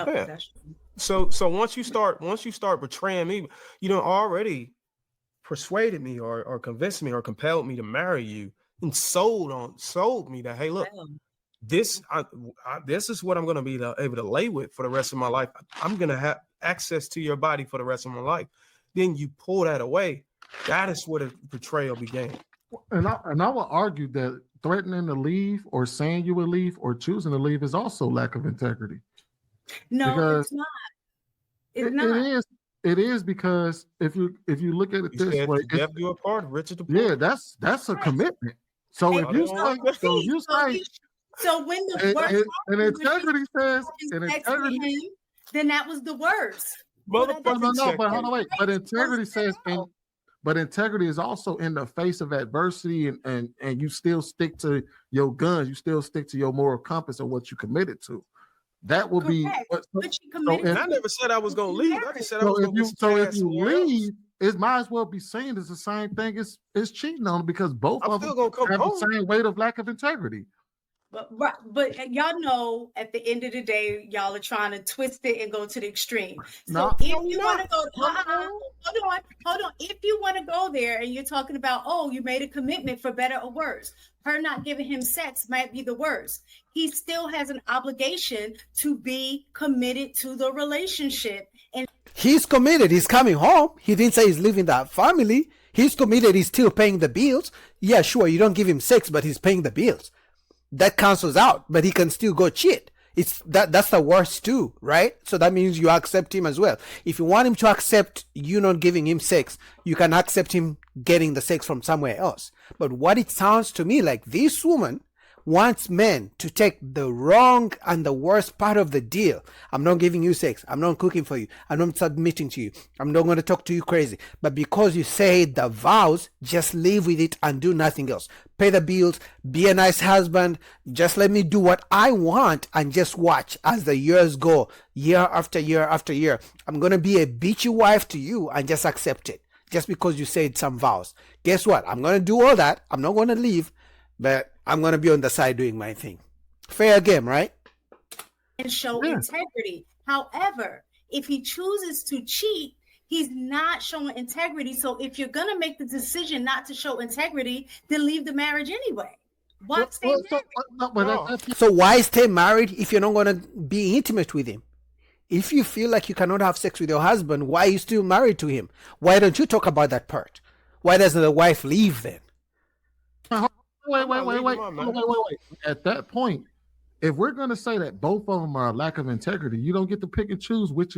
Oh, Yeah. that's true. So once you start betraying me, you know, already persuaded me or convinced me or compelled me to marry you and sold me that, hey, look, Well, this is what I'm going to be able to lay with for the rest of my life. I'm going to have access to your body for the rest of my life. Then you pull that away. That is where the betrayal began. And I will argue that threatening to leave or saying you will leave or choosing to leave is also lack of integrity. no, Because it's not. It's it not. is. It is because if you look at it You this said way, to death do a part, Richard the yeah, Poor. that's a Right. commitment. So And if you so say, so you say, so when the worst and happened when she integrity says, was and having sex with integrity, him, then that was the worst. So that no, Motherfucking doesn't but checkmate. hold on, wait. But integrity says, out. but integrity is also in the face of adversity, and you still stick to your guns, you still stick to your moral compass of what you committed to. That will be Correct. what. But she So committed if And to I never said I was gonna leave. I just said I so was if gonna you get so some if ass you somewhere else. leave, it might as well be seen as the same thing as cheating on them, because both I'm of still them gonna come have home. the same weight of lack of integrity. but y'all know at the end of the day, y'all are trying to twist it and go to the extreme. So No, if no, we you want to not. go, hold on. If you want to go there and you're talking about, oh, you made a commitment for better or worse, her not giving him sex might be the worst. He still has an obligation to be committed to the relationship. And He's committed. He's coming home. He didn't say he's leaving that family. He's committed. He's still paying the bills. Yeah, sure, you don't give him sex, but he's paying the bills. That cancels out, but he can still go cheat. It's that's the worst too, right? So that means you accept him as well. If you want him to accept you not giving him sex, you can accept him getting the sex from somewhere else. But what it sounds to me like, this woman wants men to take the wrong and the worst part of the deal. I'm not giving you sex. I'm not cooking for you. I'm not submitting to you. I'm not going to talk to you crazy. But because you say the vows, just live with it and do nothing else. Pay the bills, be a nice husband. Just let me do what I want and just watch as the years go, year after year after year. I'm going to be a bitchy wife to you and just accept it. Just because you said some vows. Guess what? I'm going to do all that. I'm not going to leave, but I'm going to be on the side doing my thing. Fair game, right? and show integrity. However, if he chooses to cheat, he's not showing integrity. So if you're going to make the decision not to show integrity, then leave the marriage anyway. Why stay married? So why stay married if you're not going to be intimate with him? If you feel like you cannot have sex with your husband, why are you still married to him? Why don't you talk about that part? Why doesn't the wife leave then? Wait. At that point, if we're going to say that both of them are a lack of integrity, you don't get to pick and choose which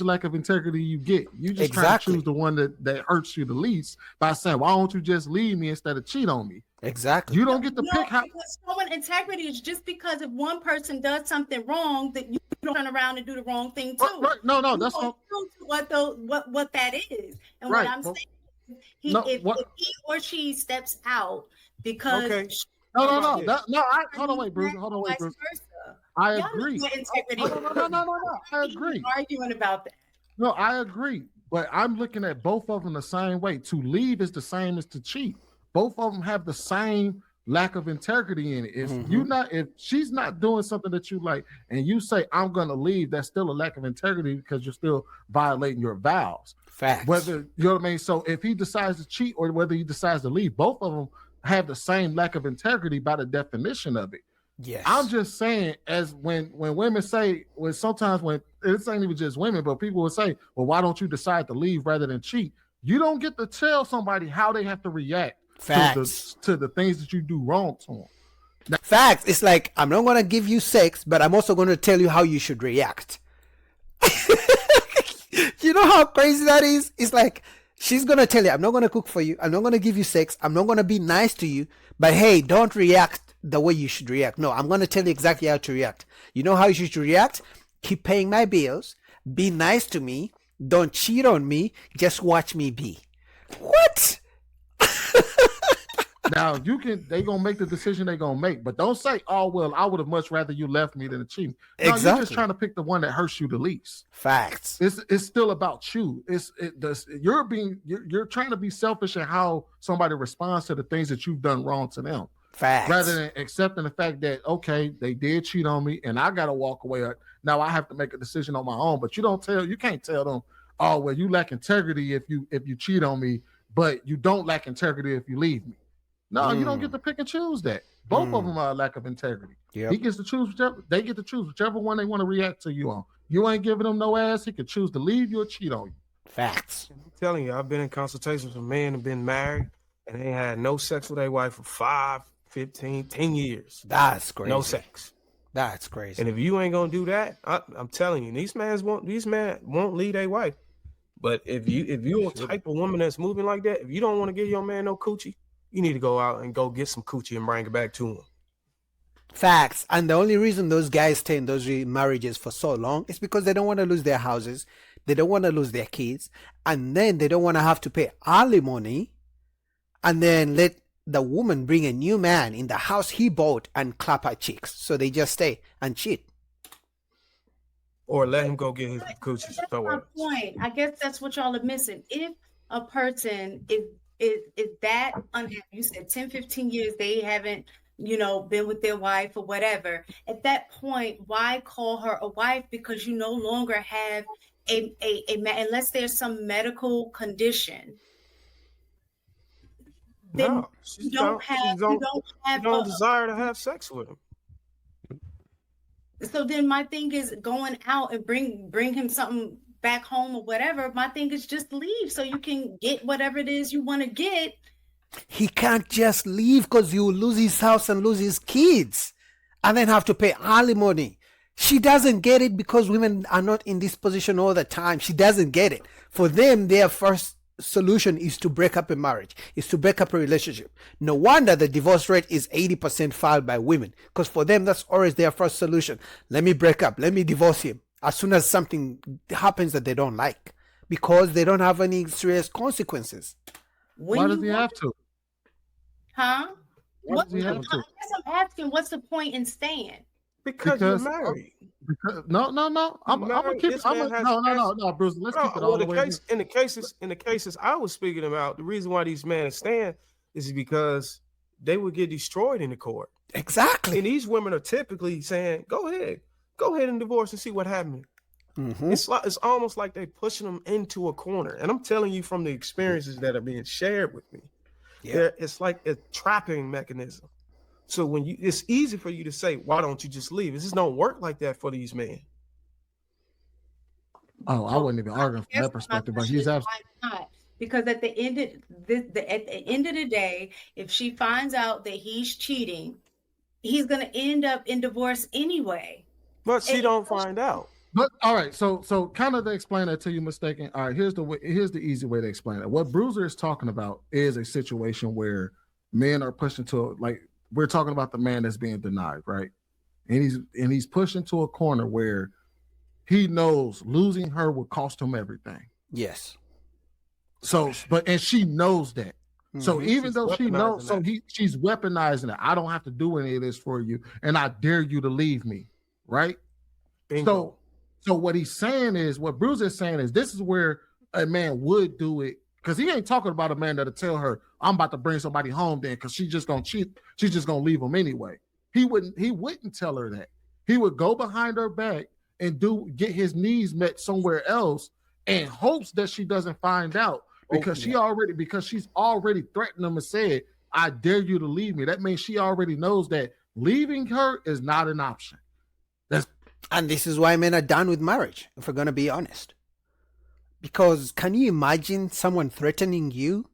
lack of integrity you get. You just try to choose the one that hurts you the least by saying, why don't you just leave me instead of cheat on me? Exactly. You don't get to pick how. Because showing integrity is just because if one person does something wrong, that you don't turn around and do the wrong thing too. Right. No, that's not what that is. And right. what I'm saying, if he or she steps out because No. Hold on, wait, Bruce. I agree. No. I agree. Arguing about that. No, I agree. But I'm looking at both of them the same way. To leave is the same as to cheat. Both of them have the same lack of integrity in it. If she's not doing something that you like and you say, I'm gonna leave, that's still a lack of integrity because you're still violating your vows. Facts. Whether you know what I mean. So if he decides to cheat or whether he decides to leave, both of them have the same lack of integrity by the definition of it. Yes. I'm just saying, as when women say, sometimes when it's ain't even just women, but people will say, well, why don't you decide to leave rather than cheat? You don't get to tell somebody how they have to react to the things that you do wrong to them. Facts. It's like, I'm not going to give you sex, but I'm also going to tell you how you should react. You know how crazy that is? It's like, she's going to tell you, I'm not going to cook for you. I'm not going to give you sex. I'm not going to be nice to you. But hey, don't react the way you should react. No, I'm going to tell you exactly how to react. You know how you should react? Keep paying my bills. Be nice to me. Don't cheat on me. Just watch me be. What? Now they gonna make the decision they gonna make, but don't say, "Oh well, I would have much rather you left me than cheat." No, exactly. You're just trying to pick the one that hurts you the least. Facts. It's still about you. You're trying to be selfish in how somebody responds to the things that you've done wrong to them. Facts. Rather than accepting the fact that okay, they did cheat on me, and I gotta walk away. Now I have to make a decision on my own. But you can't tell them, oh, well, you lack integrity if you cheat on me, but you don't lack integrity if you leave me. No, you don't get to pick and choose that. Both of them are a lack of integrity. Yep. He gets to choose they get to choose whichever one they want to react to you on. You ain't giving them no ass. He can choose to leave you or cheat on you. Facts. I'm telling you, I've been in consultations with men who've been married and they ain't had no sex with their wife for 5, 15, 10 years. That's crazy. No sex. That's crazy. And if you ain't gonna do that, I'm telling you, these men won't leave their wife. But if you're a type of woman that's moving like that, if you don't want to give your man no coochie, you need to go out and go get some coochie and bring it back to him. Facts. And the only reason those guys stay in those marriages for so long is because they don't want to lose their houses, they don't want to lose their kids, and then they don't want to have to pay alimony, and then let the woman bring a new man in the house he bought and clap her cheeks. So they just stay and cheat. Or let him go get his coochie That's my somewhere. point. I guess that's what y'all are missing. If a person is that unhappy, you said 10, 15 years they haven't, been with their wife or whatever. At that point, why call her a wife? Because you no longer have a unless there's some medical condition. Then No, you don't have don't desire to have sex with him. So then my thing is going out and bring him something back home or whatever. My thing is just leave so you can get whatever it is you want to get. He can't just leave because he will lose his house and lose his kids and then have to pay alimony. She doesn't get it because women are not in this position all the time. She doesn't get it. For them, their first solution is to break up a marriage, is to break up a relationship. No wonder the divorce rate is 80% filed by women, because for them, that's always their first solution. Let me break up. Let me divorce him as soon as something happens that they don't like, because they don't have any serious consequences. Why does he have to? Huh? Why does he have I to? guess I'm asking, what's the point in staying? Because you're married. No. I'm gonna keep it. No, Bruce. Let's keep it all the way. In the cases I was speaking about, the reason why these men stand is because they would get destroyed in the court. Exactly. And these women are typically saying, "Go ahead and divorce and see what happens." Mm-hmm. It's almost like they're pushing them into a corner. And I'm telling you from the experiences that are being shared with me, it's like a trapping mechanism. So it's easy for you to say, why don't you just leave? It just don't work like that for these men. Oh, I wouldn't even argue from that perspective, but he's absolutely not. Because at the end of the day, if she finds out that he's cheating, he's going to end up in divorce anyway. But she don't find out. But all right, so kind of to explain that to you, mistaken. All right, here's the easy way to explain it. What Bruiser is talking about is a situation where men are pushed into we're talking about the man that's being denied, right? And he's pushed into a corner where he knows losing her will cost him everything. Yes. So, and she knows that. Mm-hmm. So even though she knows, she's weaponizing it. I don't have to do any of this for you, and I dare you to leave me, right? Bingo. So what he's saying is, what Bruce is saying is, this is where a man would do it, because he ain't talking about a man that'll tell her, I'm about to bring somebody home then, because she's just gonna cheat, she's just gonna leave him anyway. He wouldn't tell her that. He would go behind her back and get his needs met somewhere else in hopes that she doesn't find out, because she's already threatened him and said, I dare you to leave me. That means she already knows that leaving her is not an option. And this is why men are done with marriage, if we're going to be honest. Because can you imagine someone threatening you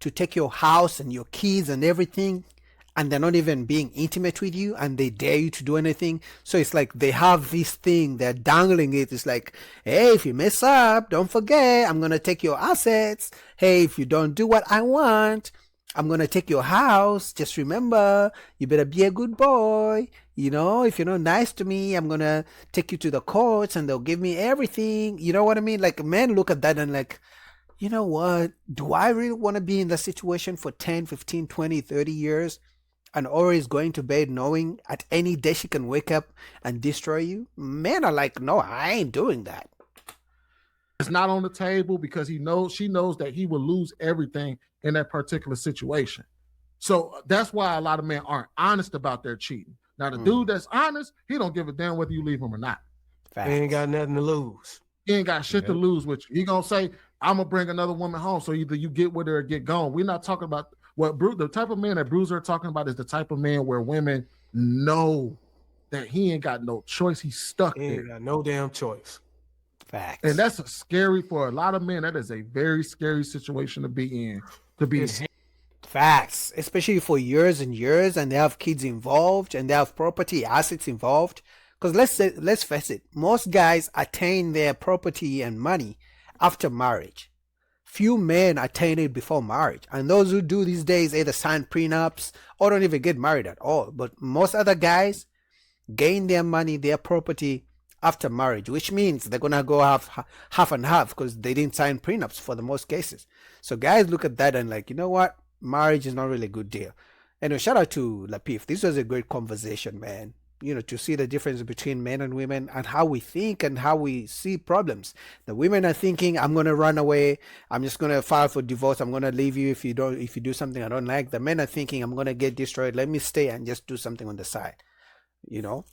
to take your house and your keys and everything, and they're not even being intimate with you, and they dare you to do anything? So it's like they have this thing, they're dangling it. It's like, hey, if you mess up, don't forget, I'm going to take your assets. Hey, if you don't do what I want, I'm going to take your house. Just remember, you better be a good boy. If you're not nice to me, I'm going to take you to the courts and they'll give me everything. You know what I mean? Like, men look at that and like, you know what? Do I really want to be in that situation for 10, 15, 20, 30 years and always going to bed knowing at any day she can wake up and destroy you? Men are like, no, I ain't doing that. It's not on the table because she knows that he will lose everything in that particular situation. So that's why a lot of men aren't honest about their cheating. Now, the dude that's honest, he don't give a damn whether you leave him or not. They ain't got nothing to lose. He ain't got shit to lose with you. He gonna say, I'm gonna bring another woman home. So either you get with her or get gone. We're not talking about the type of man that Bruiser talking about is the type of man where women know that he ain't got no choice. He's stuck He there. ain't got no damn choice. Facts. And that's a scary for a lot of men. That is a very scary situation to be in. Facts, especially for years and years, and they have kids involved, and they have property assets involved. Because let's face it, most guys attain their property and money after marriage. Few men attain it before marriage, and those who do these days either sign prenups or don't even get married at all. But most other guys gain their money, their property after marriage, which means they're gonna go half and half because they didn't sign prenups for the most cases. So guys look at that and like, you know what, marriage is not really a good deal. Anyway, shout out to Lapif. This was a great conversation, man. You know, to see the difference between men and women and how we think and how we see problems. The women are thinking, I'm gonna run away, I'm just gonna file for divorce, I'm gonna leave you if you do something I don't like. The men are thinking, I'm gonna get destroyed, let me stay and just do something on the side. You know,